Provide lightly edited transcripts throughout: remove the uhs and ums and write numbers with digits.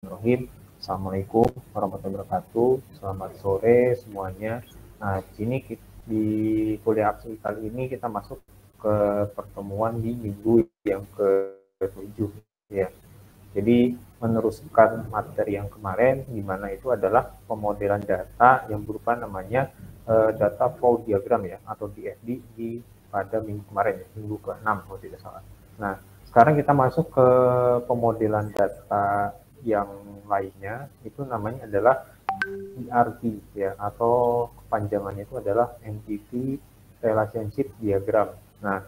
Bismillahirrahmanirrahim. Assalamualaikum warahmatullahi wabarakatuh. Selamat sore semuanya. Nah, di sini di kuliah aksi kali ini kita masuk ke pertemuan di minggu yang ke-7 ya. Jadi meneruskan materi yang kemarin, di mana itu adalah pemodelan data yang berupa namanya data flow diagram ya, atau DFD pada minggu kemarin ya, minggu ke-6 kalau tidak salah. Nah, sekarang kita masuk ke pemodelan data yang lainnya, itu namanya adalah ERD ya, atau kepanjangannya itu adalah Entity Relationship Diagram. Nah,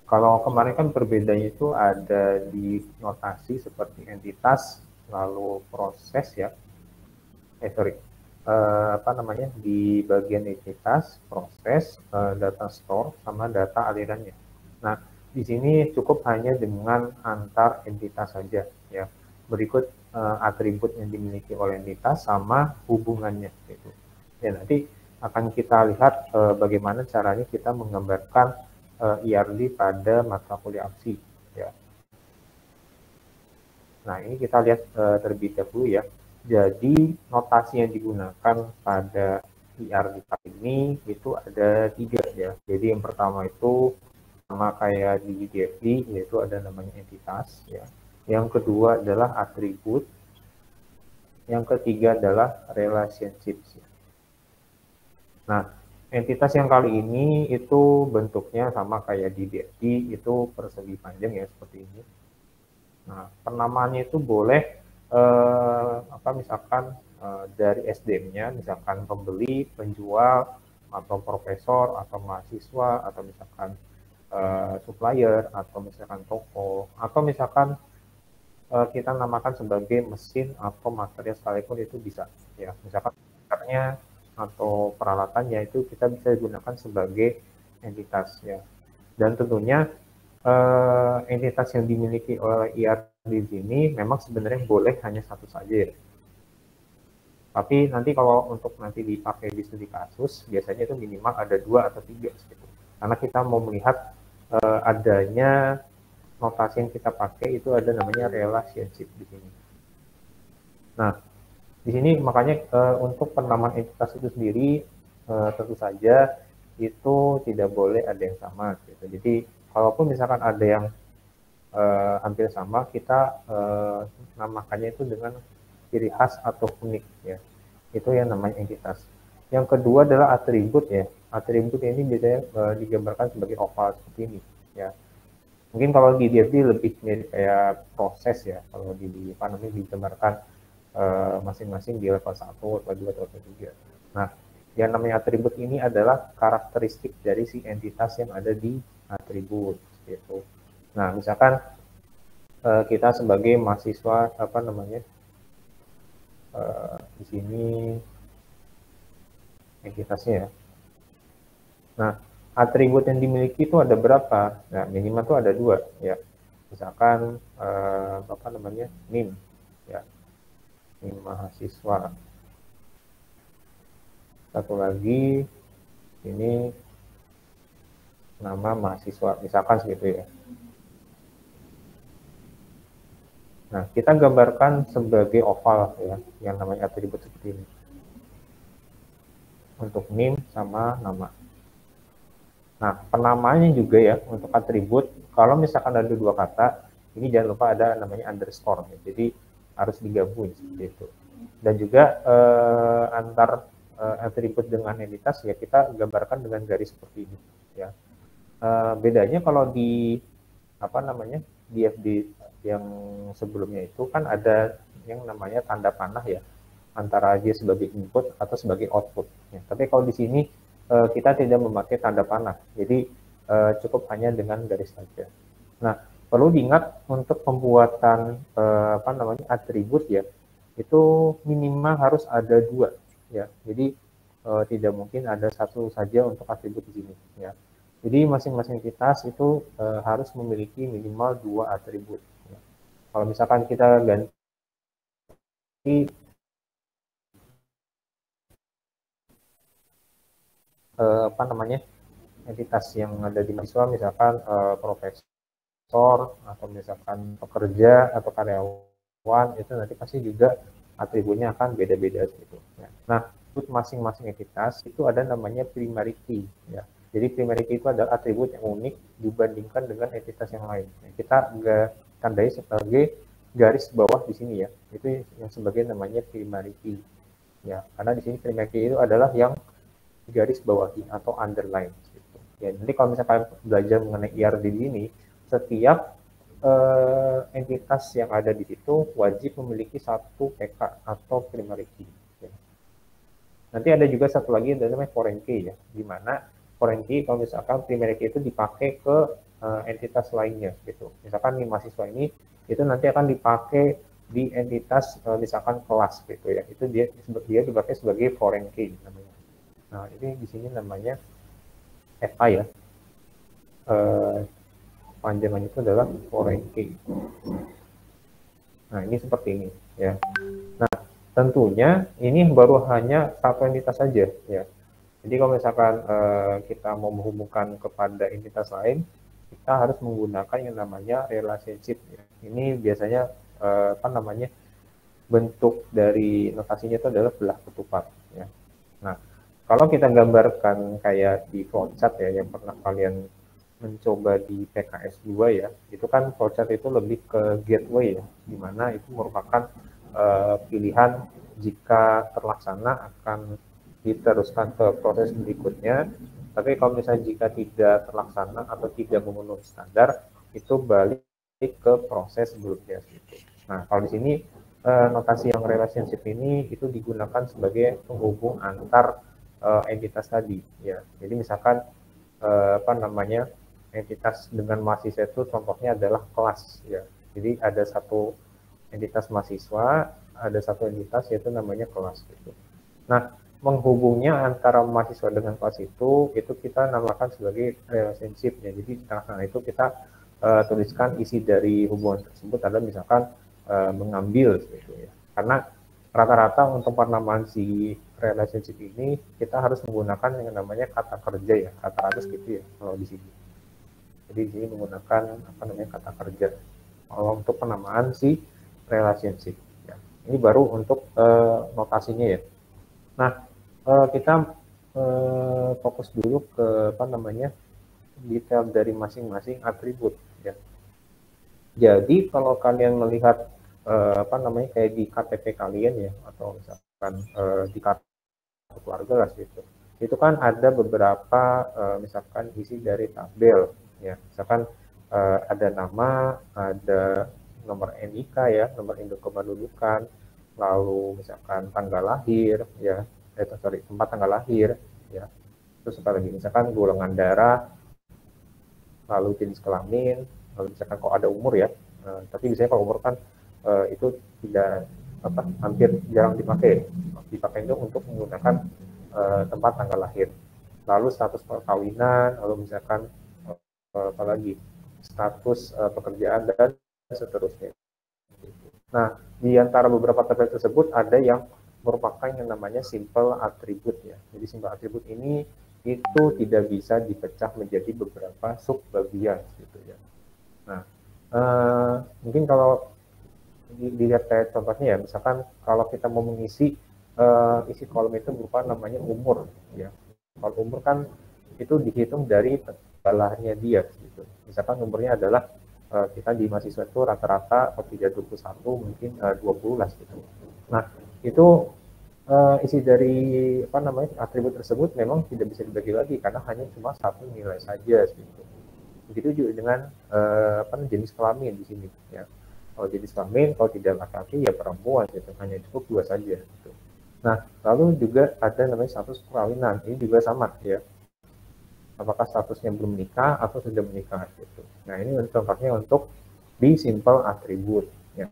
kalau kemarin kan berbedanya itu ada di notasi seperti entitas, lalu proses ya, apa namanya, di bagian entitas, proses, data store, sama data alirannya. Nah, di sini cukup hanya dengan antar entitas saja ya. Berikut atribut yang dimiliki oleh entitas sama hubungannya gitu. Ya, nanti akan kita lihat bagaimana caranya kita menggambarkan ERD pada mata kuliah aksi ya. Nah, ini kita lihat terlebih dahulu ya. Jadi notasi yang digunakan pada ERD kali ini itu ada 3 ya. Jadi yang pertama itu sama kayak di DFD, yaitu ada namanya entitas ya. Yang kedua adalah atribut. Yang ketiga adalah relationships. Nah, entitas yang kali ini itu bentuknya sama kayak di DFD, itu persegi panjang ya, seperti ini. Nah, penamaannya itu boleh misalkan dari SDM-nya, misalkan pembeli, penjual, atau profesor, atau mahasiswa, atau misalkan supplier, atau misalkan toko, atau misalkan kita namakan sebagai mesin atau material sekalipun itu bisa. Ya, misalkan sebenarnya atau peralatannya itu kita bisa gunakan sebagai entitas ya. Dan tentunya entitas yang dimiliki oleh ERD di sini memang sebenarnya boleh hanya satu saja ya. Tapi nanti kalau untuk nanti dipakai di studi kasus, biasanya itu minimal ada 2 atau 3 gitu. Karena kita mau melihat adanya notasi yang kita pakai itu ada namanya relationship di sini. Nah, di sini makanya untuk penamaan entitas itu sendiri tentu saja itu tidak boleh ada yang sama gitu. Jadi kalaupun misalkan ada yang hampir sama, kita namakannya itu dengan ciri khas atau unik ya. Itu yang namanya entitas. Yang kedua adalah atribut ya. Atribut ini biasanya digambarkan sebagai oval seperti ini ya. Mungkin kalau di DFD lebih mirip kayak proses ya, kalau di apa namanya digambarkan masing-masing di level 1, level 2, level 3. Nah, yang namanya atribut ini adalah karakteristik dari si entitas yang ada di atribut gitu. Nah, misalkan kita sebagai mahasiswa apa namanya di sini entitasnya ya. Nah, atribut yang dimiliki itu ada berapa? Nah, minimal itu ada 2 ya. Misalkan apa namanya NIM ya, NIM mahasiswa. Satu lagi ini nama mahasiswa, misalkan segitu ya. Nah, kita gambarkan sebagai oval ya, yang namanya atribut seperti ini. Untuk NIM sama nama. Nah, penamaannya juga ya, untuk atribut, kalau misalkan ada 2 kata, ini jangan lupa ada namanya underscore. Ya. Jadi, harus digabung seperti itu. Dan juga antar atribut dengan entitas ya kita gambarkan dengan garis seperti ini. Ya. Bedanya kalau di apa namanya di FD yang sebelumnya itu kan ada yang namanya tanda panah ya, antara dia sebagai input atau sebagai output ya. Tapi kalau di sini kita tidak memakai tanda panah, jadi cukup hanya dengan garis saja. Nah, perlu diingat untuk pembuatan apa namanya atribut ya, itu minimal harus ada 2 ya. Jadi tidak mungkin ada satu saja untuk atribut di sini ya. Jadi masing-masing entitas itu harus memiliki minimal 2 atribut. Ya. Kalau misalkan kita ganti apa namanya entitas yang ada di mahasiswa, misalkan profesor atau misalkan pekerja atau karyawan, itu nanti pasti juga atributnya akan beda-beda gitu. Ya. Nah, untuk masing-masing entitas itu ada namanya primary key. Ya. Jadi primary key itu adalah atribut yang unik dibandingkan dengan entitas yang lain. Nah, kita tandai sebagai garis bawah di sini ya. Itu yang sebagai namanya primary key. Ya, karena di sini primary key itu adalah yang garis bawahi atau underline. Gitu. Ya, nanti kalau misalkan belajar mengenai IRD ini, setiap entitas yang ada di situ wajib memiliki satu PK atau primary key. Ya. Nanti ada juga satu lagi namanya foreign key ya, di mana foreign key kalau misalkan primary key itu dipakai ke entitas lainnya gitu. Misalkan nih mahasiswa ini itu nanti akan dipakai di entitas misalkan kelas gitu ya. Itu dia dipakai sebagai foreign key namanya. Nah, ini di sini namanya FA ya. Panjangan itu adalah foreign key. Nah, ini seperti ini ya. Nah, tentunya ini baru hanya satu entitas saja ya. Jadi kalau misalkan kita mau menghubungkan kepada entitas lain, kita harus menggunakan yang namanya relationship ya. Ini biasanya bentuk dari notasinya itu adalah belah ketupat ya. Nah, kalau kita gambarkan kayak di flowchart ya, yang pernah kalian mencoba di PKS 2 ya, itu kan flowchart itu lebih ke gateway ya, di mana itu merupakan pilihan jika terlaksana akan diteruskan ke proses berikutnya, tapi kalau misalnya jika tidak terlaksana atau tidak memenuhi standar, itu balik ke proses berikutnya. Nah, kalau di sini notasi yang relationship ini itu digunakan sebagai penghubung antar entitas tadi ya. Jadi misalkan entitas dengan mahasiswa itu contohnya adalah kelas ya. Jadi ada satu entitas mahasiswa, ada satu entitas yaitu namanya kelas gitu. Nah, menghubungnya antara mahasiswa dengan kelas itu kita namakan sebagai relationship ya. Jadi di tengah-tengah itu kita tuliskan isi dari hubungan tersebut adalah misalkan mengambil gitu ya. Karena rata-rata untuk penamaan si relationship ini kita harus menggunakan yang namanya kata kerja ya, kata atas gitu ya kalau di sini. Jadi di sini menggunakan kata kerja untuk penamaan si relationship. Ya. Ini baru untuk notasinya ya. Nah, kita fokus dulu ke detail dari masing-masing atribut. Ya. Jadi kalau kalian melihat kayak di KTP kalian ya, atau misalkan di kartu keluarga lah gitu. Itu kan ada beberapa misalkan isi dari tabel ya, misalkan ada nama, ada nomor NIK ya, nomor induk kependudukan, lalu misalkan tanggal lahir ya, tempat tanggal lahir ya, terus apa lagi, misalkan golongan darah, lalu jenis kelamin, lalu misalkan kalau ada umur ya, tapi biasanya kalau umur kan itu tidak hampir jarang dipakai itu untuk menggunakan tempat tanggal lahir, lalu status perkawinan, lalu misalkan apalagi status pekerjaan dan seterusnya. Nah, di antara beberapa tabel tersebut ada yang merupakan yang namanya simple attribute ya. Jadi simple attribute ini itu tidak bisa dipecah menjadi beberapa sub bagian gitu ya. Nah, mungkin kalau dilihat kayak contohnya ya, misalkan kalau kita mau mengisi isi kolom itu berupa namanya umur ya. Kalau umur kan itu dihitung dari balahnya dia gitu. Misalkan umurnya adalah kita di mahasiswa itu rata-rata kalau tidak 21 mungkin 20 lah gitu. Nah, itu isi dari atribut tersebut memang tidak bisa dibagi lagi karena hanya cuma satu nilai saja gitu. Begitu juga dengan jenis kelamin di sini ya. Kalau jenis kelamin kalau tidak laki-laki ya perempuan gitu, hanya cukup 2 saja gitu. Nah, lalu juga ada namanya status perkawinan. Ini juga sama ya. Apakah statusnya belum menikah atau sudah menikah gitu. Nah, ini contohnya untuk di simple attribute ya.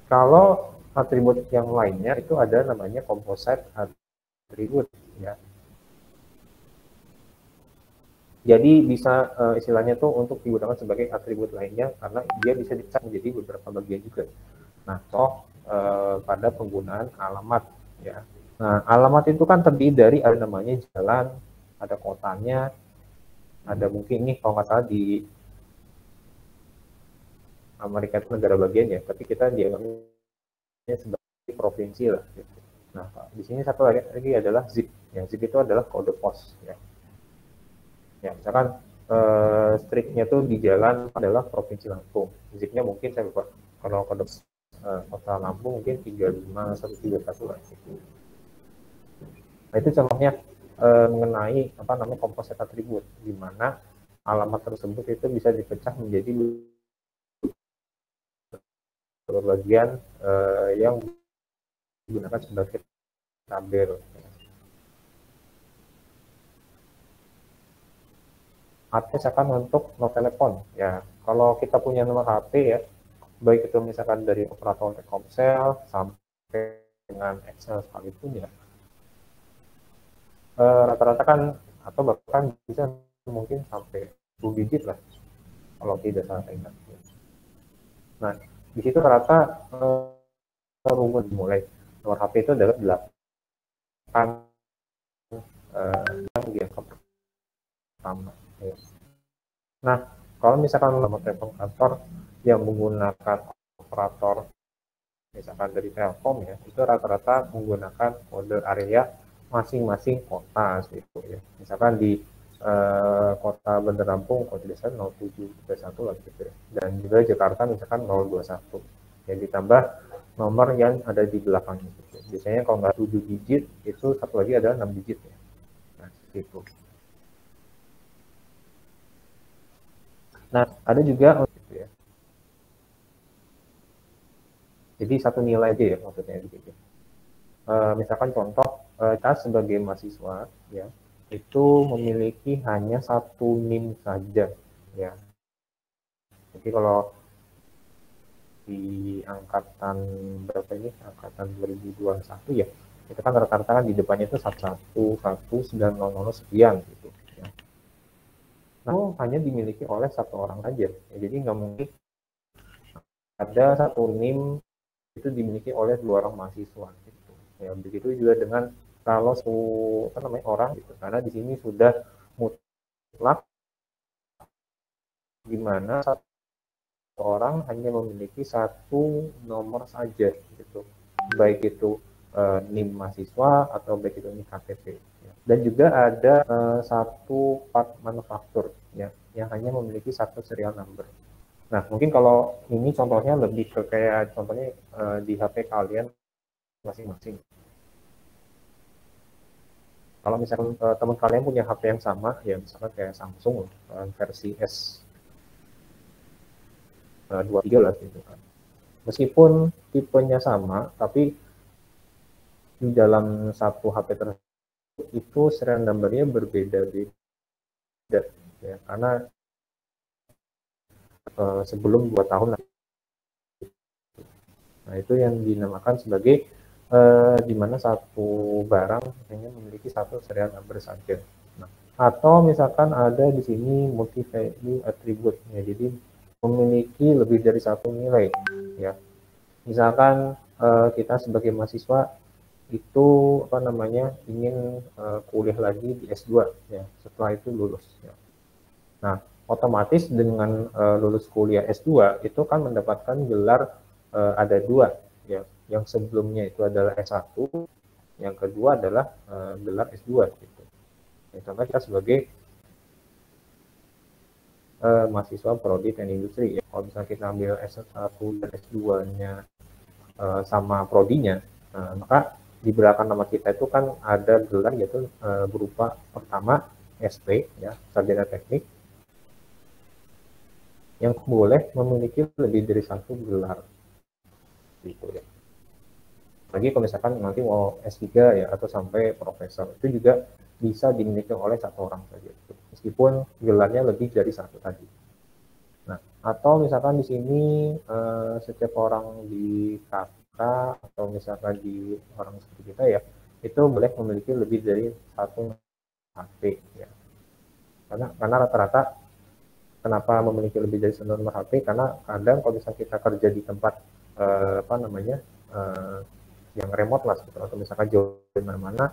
Kalau atribut yang lainnya itu ada namanya composite attribute ya. Jadi bisa istilahnya tuh untuk digunakan sebagai atribut lainnya karena dia bisa dipecah menjadi beberapa bagian juga. Nah, pada penggunaan alamat ya. Nah, alamat itu kan terdiri dari ada namanya jalan, ada kotanya, ada mungkin ini kalau nggak salah di Amerika itu negara bagian ya, tapi kita dianggapnya sebagai provinsi lah. Gitu. Nah, di sini satu lagi adalah zip. Ya, zip itu adalah kode pos. Ya, ya misalkan streetnya tuh di jalan adalah provinsi Lampung. Zipnya mungkin saya lupa. Kalau kode kota Lampung mungkin 35 atau 31 lah. Gitu. Nah, itu contohnya mengenai apa namanya composite atribut, di mana alamat tersebut itu bisa dipecah menjadi bagian yang digunakan sebagai tabel. Atau misalkan untuk nomor telepon, ya kalau kita punya nomor HP ya, baik itu misalkan dari operator Telkomsel sampai dengan Excel sekalipun ya, rata-rata kan atau bahkan bisa mungkin sampai 10 digit lah kalau tidak salah ingat. Nah, di situ rata rumus dimulai. Nomor HP itu adalah 8 yang dia pertama. Ya. Nah, kalau misalkan nomor telepon kantor yang menggunakan operator misalkan dari Telkom ya, itu rata-rata menggunakan kode area masing-masing kota gitu ya. Misalkan di kota Bandar Lampung kode desa 0731 lah gitu ya. Dan juga Jakarta misalkan 021. Ya ditambah nomor yang ada di belakangnya gitu. Biasanya kalau nggak 7 digit itu satu lagi adalah 6 digit ya. Nah, gitu. Nah, ada juga gitu ya. Jadi satu nilai aja ya maksudnya gitu. Misalkan contoh kita sebagai mahasiswa ya itu memiliki hanya satu NIM saja ya. Jadi kalau di angkatan berapa ini? Angkatan 2021 ya. Itu kan rata-rata kan di depannya itu 111900 sekian gitu ya. Nah, hanya dimiliki oleh satu orang saja. Ya, jadi nggak mungkin ada satu NIM itu dimiliki oleh 2 orang mahasiswa gitu. Ya, begitu juga dengan kalau apa namanya orang gitu. Karena di sini sudah mutlak di mana satu orang hanya memiliki satu nomor saja gitu. Baik itu NIM mahasiswa atau baik itu NIM KTP. Ya. Dan juga ada satu part manufaktur ya yang hanya memiliki satu serial number. Nah, mungkin kalau ini contohnya lebih ke kayak contohnya di HP kalian masing-masing. Kalau misalkan teman kalian punya HP yang sama, ya misalkan kayak Samsung versi S23 lah gitu kan. Meskipun tipenya sama, tapi di dalam satu HP tersebut itu serial number-nya berbeda-beda ya, karena sebelum 2 tahun. Nah, itu yang dinamakan sebagai di mana satu barang hanya memiliki satu serial number saja. Nah, atau misalkan ada di sini multi value attribute ya, jadi memiliki lebih dari satu nilai ya. Misalkan kita sebagai mahasiswa itu apa namanya ingin kuliah lagi di S2 ya, setelah itu lulus ya. Nah, otomatis dengan lulus kuliah S2 itu kan mendapatkan gelar ada 2 ya. Yang sebelumnya itu adalah S1, yang kedua adalah gelar S2 gitu. Ya, contoh kita sebagai mahasiswa prodi teknik industri ya. Kalau misalnya kita ambil S1 dan S2-nya sama prodinya, maka di belakang nama kita itu kan ada gelar yaitu berupa pertama SP ya, sarjana teknik, yang boleh memiliki lebih dari satu gelar gitu ya. Lagi kalau misalkan nanti mau S3 ya atau sampai profesor, itu juga bisa dimiliki oleh satu orang saja meskipun gelarnya lebih dari satu tadi. Nah, atau misalkan di sini setiap orang di KK atau misalkan di orang seperti kita ya, itu boleh memiliki lebih dari satu HP ya. Karena rata-rata kenapa memiliki lebih dari satu nomor HP, karena kadang kalau misalnya kita kerja di tempat apa namanya yang remote lah gitu, atau misalkan jauh di mana-mana,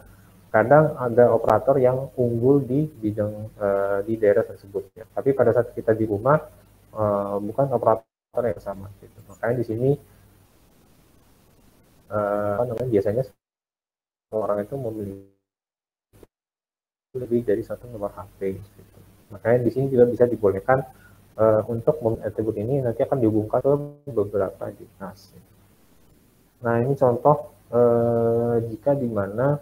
kadang ada operator yang unggul di bidang di daerah tersebut ya. Tapi pada saat kita di rumah bukan operator motor yang sama gitu. Makanya di sini biasanya orang itu memiliki lebih dari satu nomor HP gitu. Makanya di sini juga bisa dibolehkan untuk atribut ini nanti akan dihubungkan ke beberapa dinas. Nah, ini contoh jika di mana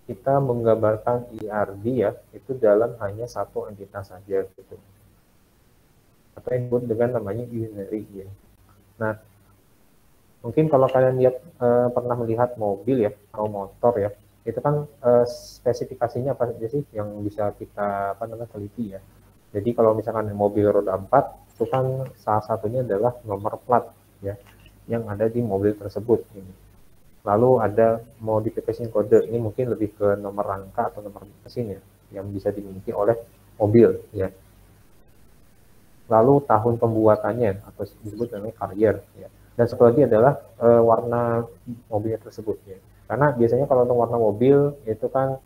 kita menggambarkan IRD ya, itu dalam hanya satu entitas saja gitu. Atau yang disebut dengan namanya unary ya. Nah, mungkin kalau kalian lihat pernah melihat mobil ya atau motor ya, itu kan spesifikasinya apa saja sih yang bisa kita teliti ya. Jadi kalau misalkan mobil roda 4 itu kan salah satunya adalah nomor plat ya yang ada di mobil tersebut ini. Lalu ada modifikasi kode, ini mungkin lebih ke nomor rangka atau nomor mesin ya yang bisa dimiliki oleh mobil ya. Lalu tahun pembuatannya atau disebut namanya carrier ya. Dan satu lagi adalah warna mobilnya tersebut ya. Karena biasanya kalau untuk warna mobil itu kan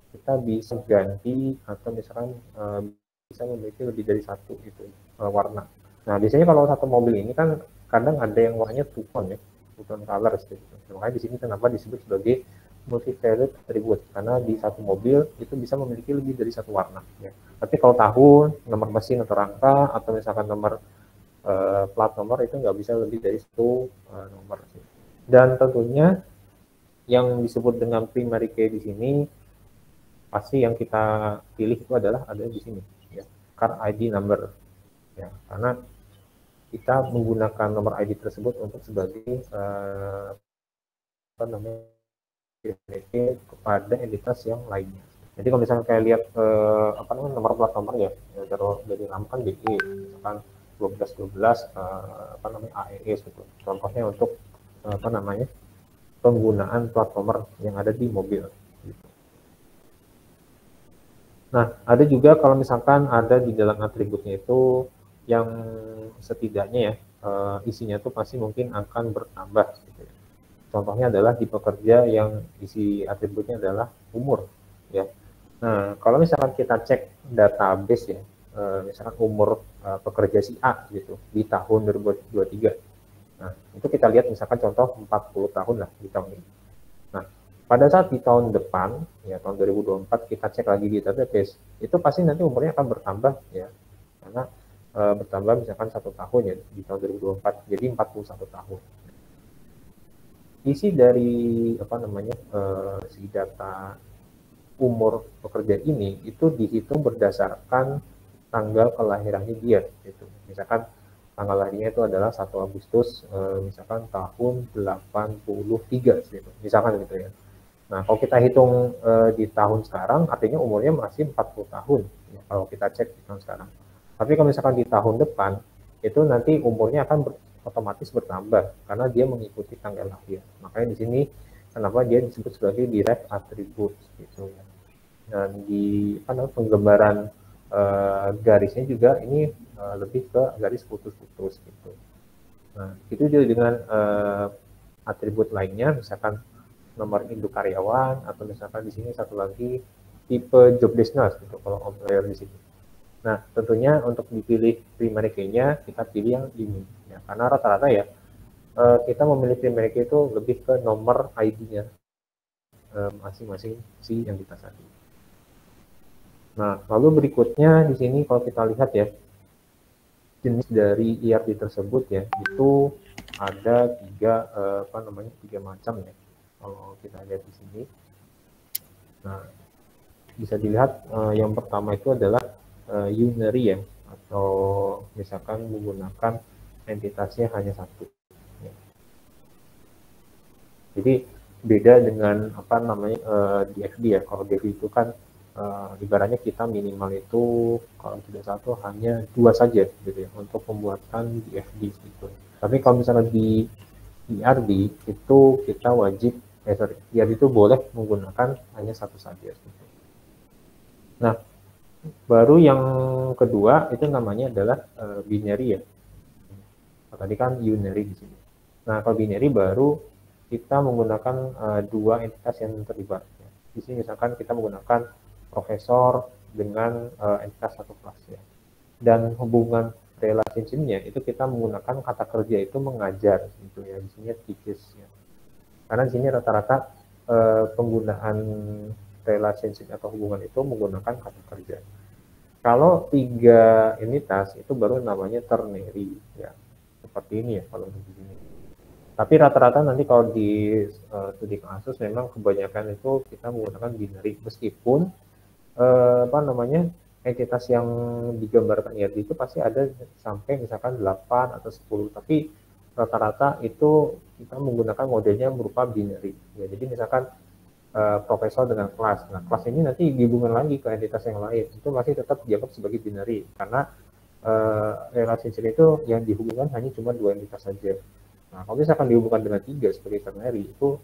kita bisa ganti atau misalkan bisa memiliki lebih dari satu itu warna. Nah biasanya kalau satu mobil ini kan kadang ada yang warnanya two tone ya, two tone colors gitu. Makanya di sini kenapa disebut sebagai multi-varied attribute, karena di satu mobil itu bisa memiliki lebih dari satu warna ya. Tapi kalau tahun, nomor mesin atau rangka atau misalkan nomor plat nomor itu nggak bisa lebih dari satu nomor. Dan tentunya yang disebut dengan primary key di sini pasti yang kita pilih itu adalah ada di sini ya, car ID number ya, karena kita menggunakan nomor ID tersebut untuk sebagai kepada entitas yang lainnya. Jadi kalau misalnya kayak lihat nomor plat nomor ya, dari nama kan BE, misalkan 1212 AES gitu. Contohnya untuk penggunaan plat nomor yang ada di mobil. Gitu. Nah, ada juga kalau misalkan ada di dalam atributnya itu yang setidaknya ya isinya tuh pasti mungkin akan bertambah. Gitu ya. Contohnya adalah di pekerja yang isi atributnya adalah umur. Ya. Nah, kalau misalkan kita cek database ya, misalkan umur pekerja si A gitu di tahun 2023. Nah, itu kita lihat misalkan contoh 40 tahun lah di tahun ini. Nah, pada saat di tahun depan, ya tahun 2024 kita cek lagi di database, itu pasti nanti umurnya akan bertambah ya, karena bertambah misalkan 1 tahun ya di tahun 2024, jadi 41 tahun. Isi dari si data umur pekerja ini itu dihitung berdasarkan tanggal kelahirannya dia gitu. Misalkan tanggal lahirnya itu adalah 1 Agustus misalkan tahun 83 gitu. Misalkan gitu ya. Nah, kalau kita hitung di tahun sekarang artinya umurnya masih 40 tahun ya, kalau kita cek di tahun sekarang. Tapi kalau misalkan di tahun depan itu nanti umurnya akan otomatis bertambah karena dia mengikuti tanggal lahir. Makanya di sini kenapa dia disebut sebagai direct attribute gitu ya. Dan di penggambaran garisnya juga ini lebih ke garis putus-putus gitu. Nah, itu juga dengan atribut lainnya, misalkan nomor induk karyawan atau misalkan di sini satu lagi tipe job business gitu kalau employer di sini. Nah, tentunya untuk dipilih primary key-nya kita pilih yang ini ya, karena rata-rata ya kita memilih primary key itu lebih ke nomor ID-nya masing-masing si entitas tadi. Nah, lalu berikutnya di sini kalau kita lihat ya, jenis dari IRD tersebut ya, itu ada tiga macam ya. Kalau kita lihat di sini. Nah, bisa dilihat yang pertama itu adalah unary ya, atau misalkan menggunakan entitasnya hanya satu. Ya. Jadi beda dengan DFD ya. Kalau DFD itu kan ibaratnya kita minimal itu kalau tidak satu hanya 2 saja gitu ya untuk pembuatan DFD gitu. Tapi kalau misalnya di IRD itu kita wajib IRD itu boleh menggunakan hanya satu saja gitu. Nah, baru yang kedua itu namanya adalah binary ya. Tadi kan unary di sini. Nah, kalau binary baru kita menggunakan dua entitas yang terlibat. Di sini misalkan kita menggunakan profesor dengan entitas satu kelas ya. Dan hubungan relationship-nya itu kita menggunakan kata kerja itu mengajar gitu ya, di sini teaches ya. Karena di sini rata-rata penggunaan relationship atau hubungan itu menggunakan kata kerja. Kalau tiga entitas itu baru namanya ternary ya. Seperti ini ya kalau di sini. Tapi rata-rata nanti kalau di studi kasus memang kebanyakan itu kita menggunakan binary meskipun apa namanya entitas yang digambarkan IRD itu pasti ada sampai misalkan 8 atau 10, tapi rata-rata itu kita menggunakan modelnya berupa binary ya. Jadi misalkan profesor dengan kelas, nah kelas ini nanti dihubungkan lagi ke entitas yang lain, itu masih tetap dianggap sebagai binary karena relationship itu yang dihubungkan hanya cuma dua entitas saja. Nah kalau misalkan dihubungkan dengan tiga sebagai ternary itu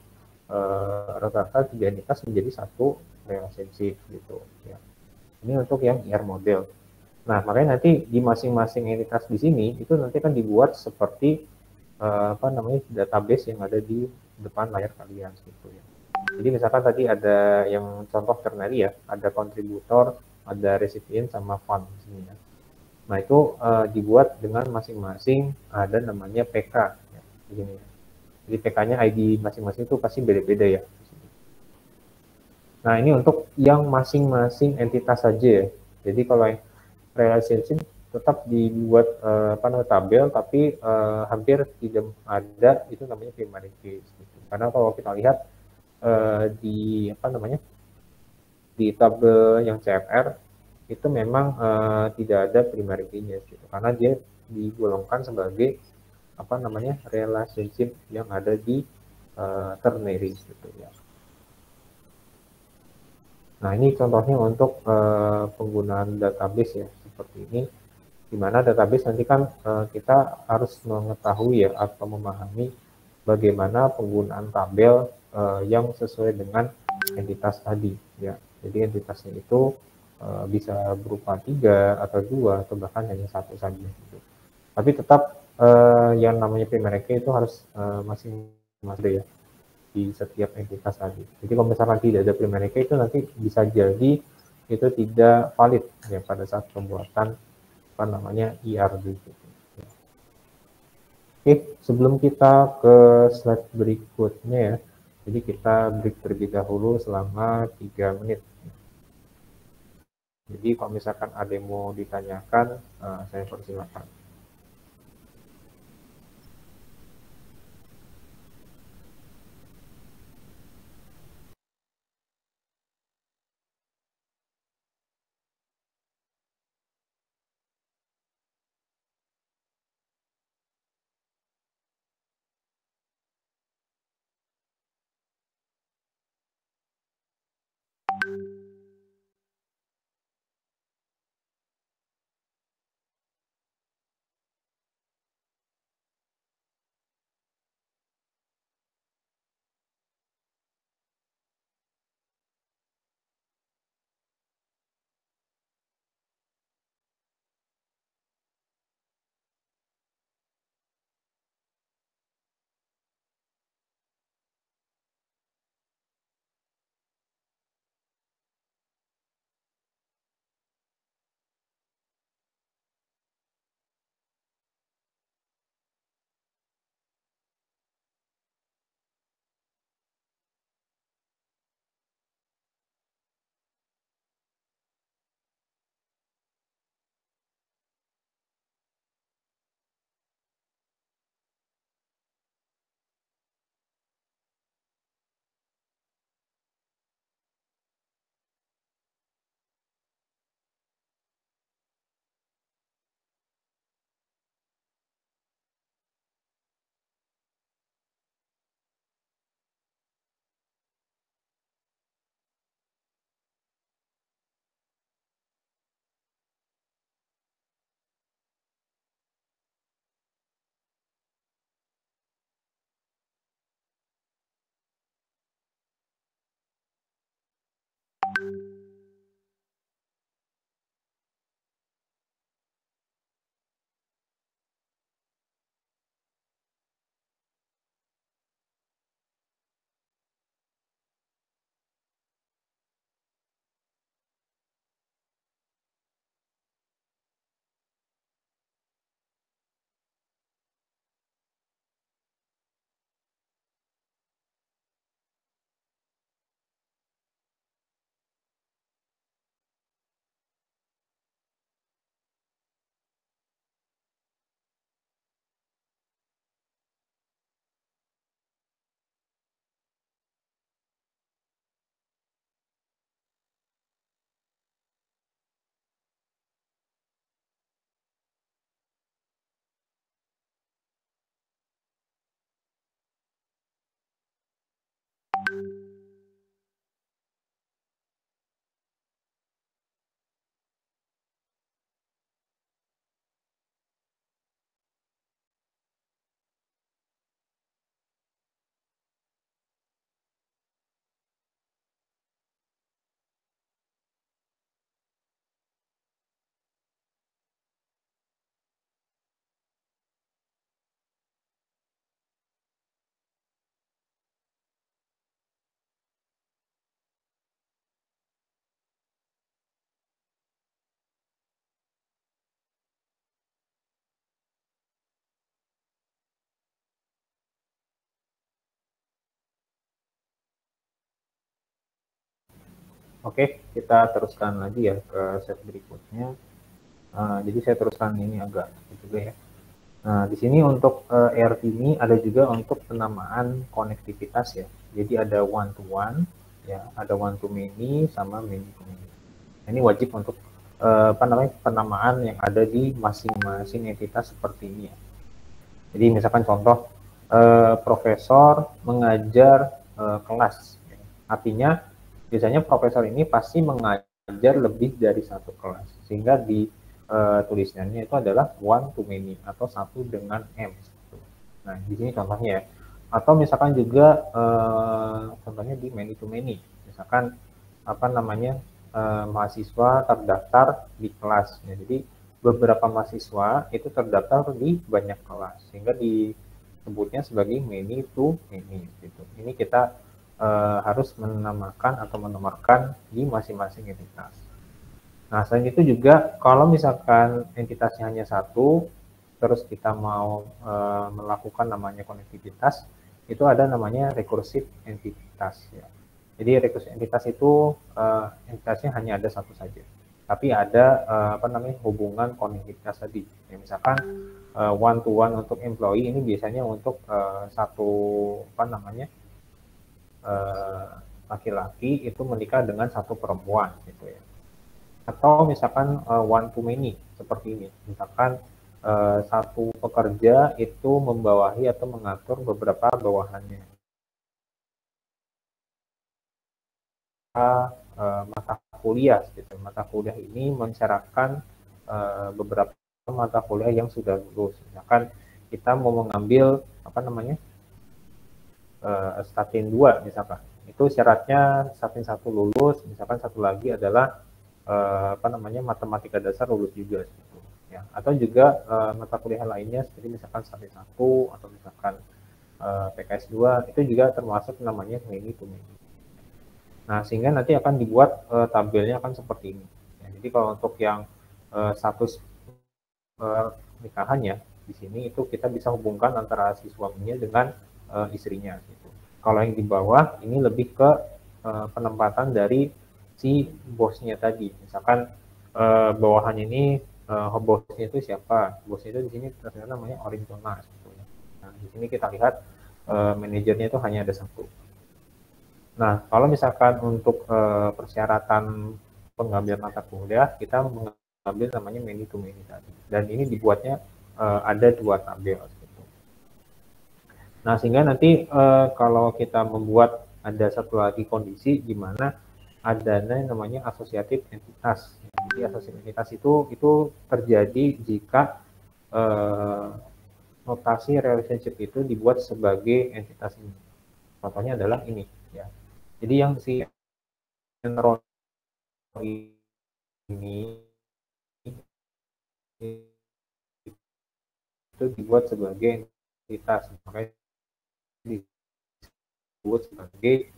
rata-rata tiga entitas menjadi satu relationship gitu ya. Ini untuk yang IR model. Nah, makanya nanti di masing-masing entitas di sini itu nanti kan dibuat seperti apa namanya database yang ada di depan layar kalian gitu ya. Jadi misalkan tadi ada yang contoh ternary ya, ada kontributor, ada resipien sama fund di sini ya. Nah, itu dibuat dengan masing-masing ada namanya PK ya, begini ya. Jadi PK-nya ID masing-masing itu pasti beda-beda ya. Nah, ini untuk yang masing-masing entitas saja ya. Jadi kalau yang relationship tetap dibuat apa namanya tabel, tapi hampir tidak ada itu namanya primary case. Gitu. Karena kalau kita lihat di apa namanya di tabel yang CFR itu memang tidak ada primary key-nya gitu. Karena dia digolongkan sebagai apa namanya relationship yang ada di ternary gitu ya. Nah, ini contohnya untuk penggunaan database ya, seperti ini, di mana database nanti kan kita harus mengetahui ya atau memahami bagaimana penggunaan tabel yang sesuai dengan entitas tadi ya. Jadi entitasnya itu bisa berupa 3 atau 2 atau bahkan hanya satu saja gitu. Tapi tetap yang namanya primary key itu harus masing-masing ya di setiap entitas tadi. Jadi kalau misalkan tidak ada primary key itu nanti bisa jadi itu tidak valid ya pada saat pembuatan apa namanya IRD gitu. Oke, sebelum kita ke slide berikutnya ya, jadi kita break terlebih dahulu selama 3 menit. Jadi kalau misalkan ada yang mau ditanyakan, saya persilakan. Oke, kita teruskan lagi ya ke set berikutnya. Jadi saya teruskan ini agak juga ya. Nah, di sini untuk ERT ini ada juga untuk penamaan konektivitas ya. Jadi ada one to one, ya, ada one to many sama many to many. Ini wajib untuk apa namanya penamaan yang ada di masing-masing entitas seperti ini ya. Jadi misalkan contoh profesor mengajar kelas, ya. Artinya biasanya profesor ini pasti mengajar lebih dari satu kelas, sehingga di tulisannya itu adalah one to many atau satu dengan m. Nah di sini contohnya ya. Atau misalkan juga contohnya di many to many, misalkan apa namanya mahasiswa terdaftar di kelas. Ya, jadi beberapa mahasiswa itu terdaftar di banyak kelas, sehingga disebutnya sebagai many to many. Gitu. Ini kita harus menamakan atau menomorkan di masing-masing entitas. Nah, selain itu juga kalau misalkan entitasnya hanya satu, terus kita mau melakukan namanya konektivitas, itu ada namanya rekursif entitas. Ya. Jadi rekursif entitas itu entitasnya hanya ada satu saja, tapi ada apa namanya hubungan konektivitas tadi. Ya, misalkan one to one untuk employee ini biasanya untuk satu apa namanya laki-laki itu menikah dengan satu perempuan gitu ya. Atau misalkan one to many seperti ini. Misalkan satu pekerja itu membawahi atau mengatur beberapa bawahannya. Mata kuliah gitu. Mata kuliah ini mensyaratkan beberapa mata kuliah yang sudah lulus. Misalkan kita mau mengambil apa namanya statin 2 misalkan. Itu syaratnya statin 1 lulus, misalkan satu lagi adalah apa namanya matematika dasar lulus juga gitu. Ya. Atau juga mata kuliah lainnya seperti misalkan statin 1 atau misalkan PKS 2 itu juga termasuk namanya many to many. Nah, sehingga nanti akan dibuat tabelnya akan seperti ini. Ya, jadi kalau untuk yang status nikahannya di sini itu kita bisa hubungkan antara si suaminya dengan istrinya gitu. Kalau yang di bawah ini lebih ke penempatan dari si bosnya tadi. Misalkan bawahannya ini bosnya itu siapa? Bosnya itu di sini ternyata namanya Orintonas gitu. Nah, di sini kita lihat manajernya itu hanya ada satu. Nah, kalau misalkan untuk persyaratan pengambilan mata kuliah, kita mengambil namanya many to many tadi. Dan ini dibuatnya ada dua tabel. Gitu. Nah, sehingga nanti kalau kita membuat ada satu lagi kondisi di mana adanya namanya asosiatif entitas. Jadi asosiatif entitas itu terjadi jika notasi relationship itu dibuat sebagai entitas ini. Contohnya adalah ini. Ya. Jadi yang si enroll ini itu dibuat sebagai entitas, makanya disebut sebagai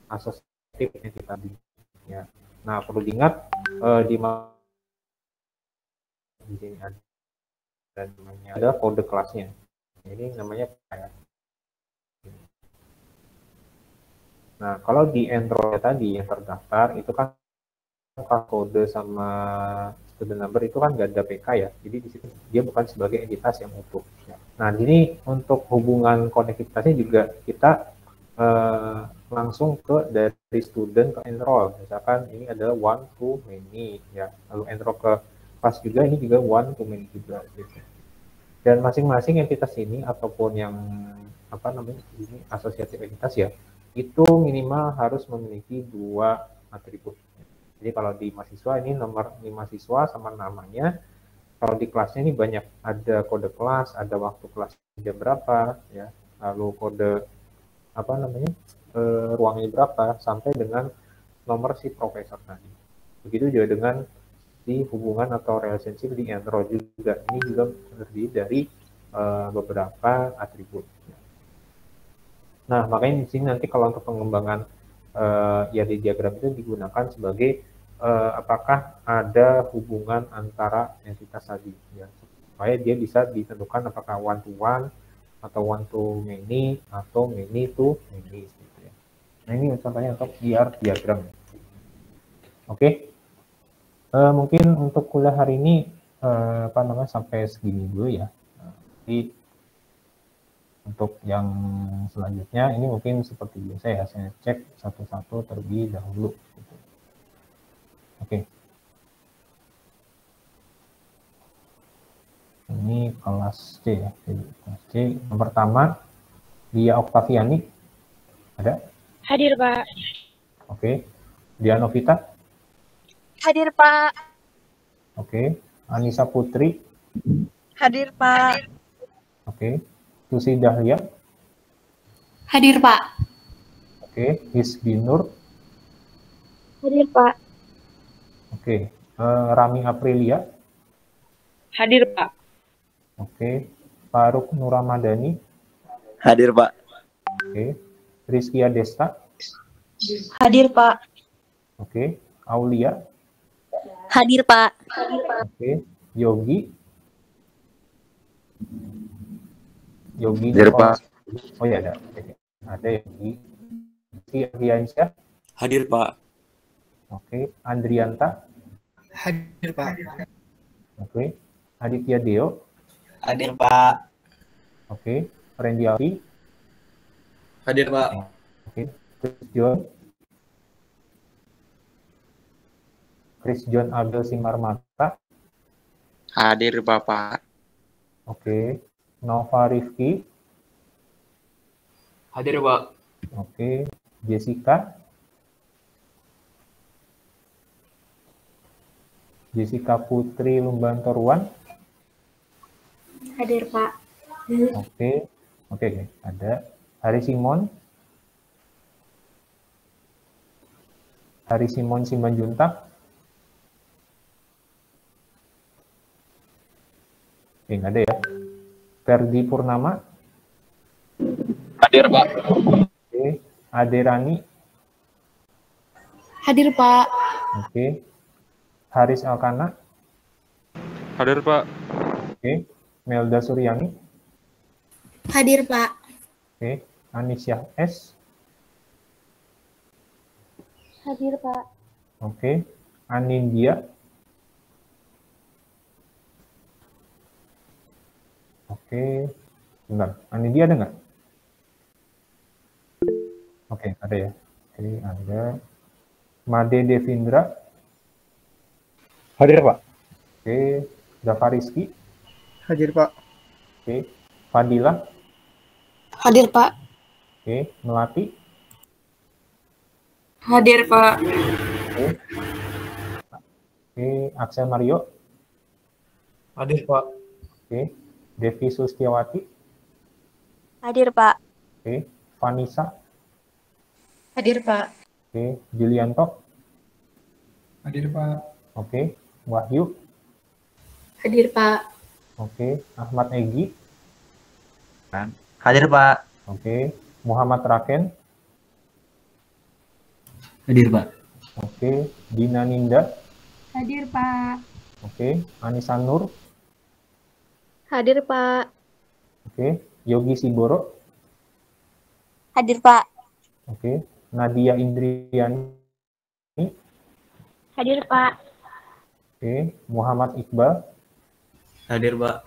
asosiatif entitas. Ya. Nah, perlu diingat di sini ada namanya ada kode kelasnya. Ini namanya kayak. Nah, kalau di enroll tadi yang terdaftar itu kan kode sama student number itu kan nggak ada PK ya, jadi di situ dia bukan sebagai entitas yang utuh. Nah, jadi untuk hubungan konektivitasnya juga kita langsung ke dari student ke enroll. Misalkan ini adalah one to many ya, lalu enroll ke kelas juga ini juga one to many juga gitu. Dan masing-masing entitas ini ataupun yang apa namanya ini asosiatif entitas ya, itu minimal harus memiliki dua atribut. Jadi kalau di mahasiswa ini nomor ini mahasiswa sama namanya. Kalau di kelasnya ini banyak, ada kode kelas, ada waktu kelas jam berapa, ya, lalu kode apa namanya ruangnya berapa, sampai dengan nomor si profesor tadi. Begitu juga dengan di hubungan atau relationship di enroll juga. Ini juga terdiri dari beberapa atribut. Nah, makanya di sini nanti kalau untuk pengembangan ya di diagram itu digunakan sebagai apakah ada hubungan antara entitas tadi, ya, supaya dia bisa ditentukan apakah one to one atau one to many atau many to many. Gitu ya. Nah ini contohnya untuk IR diagram. Oke. Mungkin untuk kuliah hari ini sampai segini dulu ya. Jadi untuk yang selanjutnya ini mungkin seperti biasa ya, saya cek satu-satu terlebih dahulu. Gitu. Oke. Ini kelas C ya. Kelas C. Yang pertama, Dia Oktaviani. Ada? Hadir, Pak. Oke. Dia Novita. Hadir, Pak. Oke. Anissa Putri. Hadir, Pak. Oke. Susi Dahlia. Hadir, Pak. Oke. Hisbi Nur. Hadir, Pak. Oke. Rami Aprilia. Hadir, Pak. Oke. Faruk Nuramadani. Hadir, Pak. Oke. Rizkia Desta. Hadir, Pak. Oke. Aulia. Hadir, Pak. Oke. Yogi. Yogi. Hadir, Pak. Oh ya ada. Oke. Ada Yogi. Si Ardiansyah. Hadir, Pak. Oke. Andrianta. Hadir, Pak. Oke. Aditya Deo. Hadir, Pak. Oke. Randy Alfi. Hadir, Pak. Oke. Chris John Abdel Simarmata. Hadir, Bapak. Oke. Nova Rifki. Hadir, Pak. Oke. Jessica. Jessica Putri Lumbantoruan. Hadir, Pak. Oke. Oke. Ada. Hari Simon. Hari Simon Simanjuntak. Oke, nggak ada ya. Ferdi Purnama. Hadir, Pak. Oke. Aderani. Hadir, Pak. Oke. Haris Alkana. Hadir, Pak. Oke. Melda Suryani. Hadir, Pak. Oke. Anisya S. Hadir, Pak. Oke. Anindya. Oke. Bentar. Anindya ada nggak? Oke, ada ya. Oke, ada. Made Devindra. Hadir, Pak. Oke. Dava Rizky. Hadir, Pak. Oke. Fadila. Hadir, Pak. Oke. Melati. Hadir, Pak. Oke. Oke. Axel Mario. Hadir, Pak. Oke. Devi Sustiawati. Hadir, Pak. Oke. Vanessa. Hadir, Pak. Oke. Julianto. Hadir, Pak. Oke. Wahyu. Hadir, Pak. Oke. Ahmad Egi. Hadir, Pak. Oke. Muhammad Raken. Hadir, Pak. Oke. Dina Ninda. Hadir, Pak. Oke. Anissa Nur. Hadir, Pak. Oke. Yogi Siboro. Hadir, Pak. Oke. Nadia Indriani. Hadir, Pak. Oke. Muhammad Iqbal. Hadir, Pak.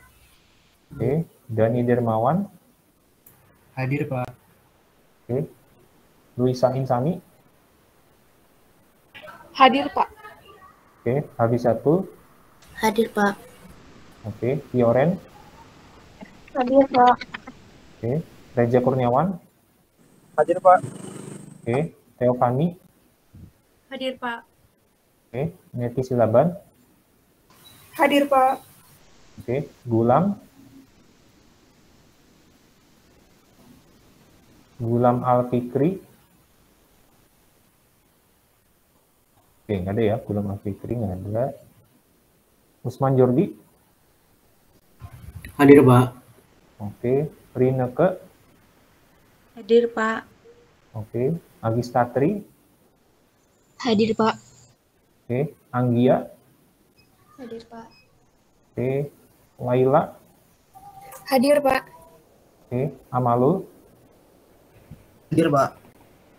Oke. Dani Dermawan. Hadir, Pak. Oke. Luisa Insani. Hadir, Pak. Oke. Habisatul. Hadir, Pak. Oke. Fioren. Hadir, Pak. Oke. Reja Kurniawan. Hadir, Pak. Oke. Teofani. Hadir, Pak. Oke. Neti Silaban. Hadir, Pak. Oke. Gulam. Gulam Alfikri. Oke, nggak ada ya. Gulam Alfikri nggak ada. Usman Jordi. Hadir, Pak. Oke. Rineke. Hadir, Pak. Oke. Agistatri. Hadir, Pak. Oke. Anggia. Hadir, Pak. Oke. Laila. Hadir, Pak. Oke. Amalul. Hadir, Pak.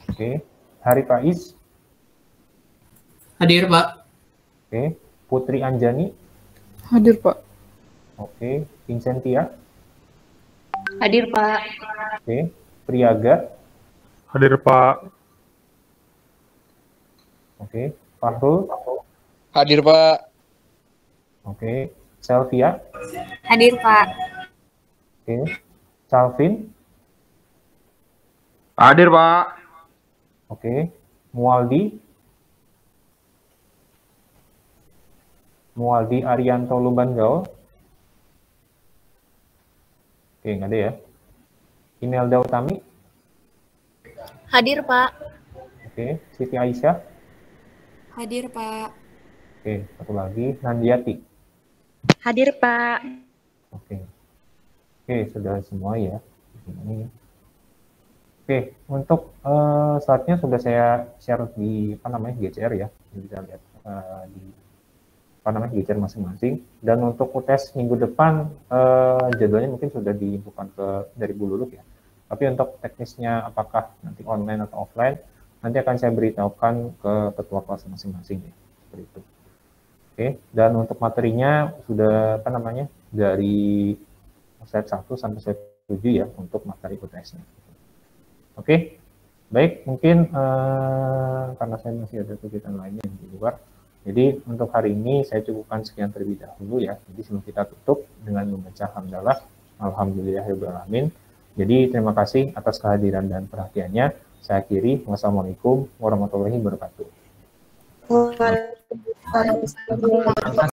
Oke. Hari Faiz. Hadir, Pak. Oke. Putri Anjani. Hadir, Pak. Oke. Vincentia. Hadir, Pak. Oke. Priaga. Hadir, Pak. Oke. Fahrul. Hadir, Pak. Oke. Selvia. Hadir, Pak. Oke. Calvin. Hadir, Pak. Oke. Mualdi. Mualdi Arianto Lubanggao. Oke, nggak ada ya. Imelda Utami. Hadir, Pak. Oke. Siti Aisyah. Hadir, Pak. Oke. Satu lagi. Nandiati. Hadir, Pak. Oke. Oke, sudah semua ya. Ini. Oke, untuk slide-nya sudah saya share di GCR ya. Bisa lihat di GCR masing-masing. Dan untuk UTS minggu depan jadwalnya mungkin sudah diinfokan dari Bu Luluk ya. Tapi untuk teknisnya apakah nanti online atau offline, nanti akan saya beritahukan ke ketua kelas masing-masing ya. Seperti itu. Oke, dan untuk materinya sudah dari slide 1 sampai slide 7 ya untuk materi UTS-nya. Oke, baik, mungkin karena saya masih ada kegiatan lainnya di luar, jadi untuk hari ini saya cukupkan sekian terlebih dahulu ya. Jadi sebelum kita tutup dengan membaca hamdalah, alhamdulillahirobbilalamin. Jadi terima kasih atas kehadiran dan perhatiannya. Saya akhiri, wassalamualaikum warahmatullahi wabarakatuh. Waalaikumsalam.